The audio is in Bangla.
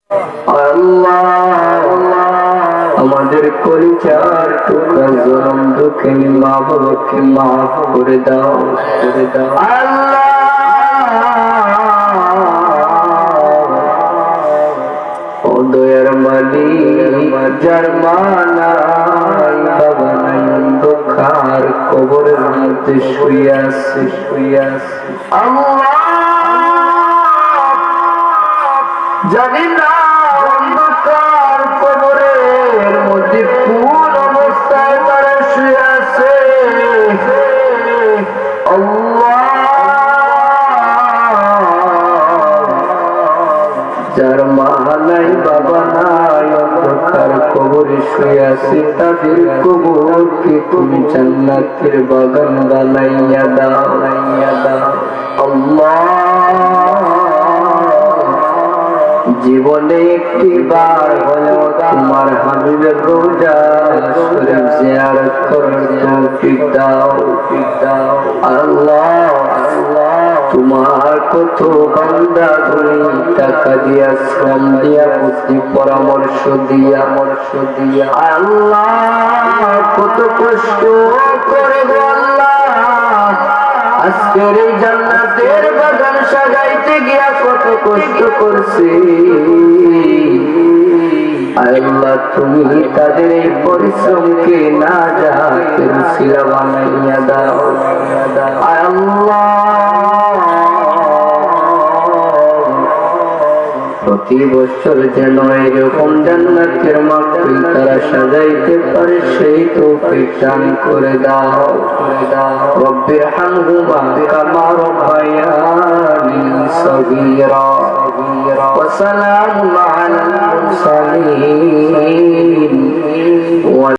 আল্লাহ আমাদের কলিজার টুকরা জনম দুঃখে মা বাবাকে মাফ করে দাও, করে দাও আল্লাহ। ও দয়ার মালিক, যার মা নাই বাবা নাই, অন্ধকার কবরের মধ্যে শুয়ে আছে, শুয়ে আছে আল্লাহ, জানি না অন্ধকার কবরের মধ্যে কোন অবস্থায় তারা শুয়ে আছে আল্লাহ। যার মা নাই বাবা নাই অন্ধকার কবরে শুয়ে আছে, তাদের কবরকে তুমি জান্নাতের বাগান বানাইয়া দাও, বানাইয়া দাও আল্লাহ। জীবনে একটি বার হলেও তোমার হাবিবের রোজা শরীফ জিয়ারত করার তৌফিক দাও, তৌফিক দাও আল্লাহ। তোমার কত বান্দা গুলি টাকা দিয়া, শ্রম দিয়া, বুদ্ধি পরামর্শ দিয়া, আল্লাহ কত কষ্ট করে আল্লাহ আজকের এই জান্নাতের বাগান সাজাইতে গিয়া কত কষ্ট করছে আল্লাহ। তুমি তাদের এই পরিশ্রমকে না জাহাতের উসিলা বানাইয়া দাও আল্লাহ। প্রতি বছর যেন এরকম জান্নাতের মাহফিল তারা সাজাইতে পারে, সেই তৌফিক দান করে দাও, করে দাও। রব্বির হামহুমা কামা রাব্বায়ানি সগীরা ওয়া সালামুন আলাল মুরসালিন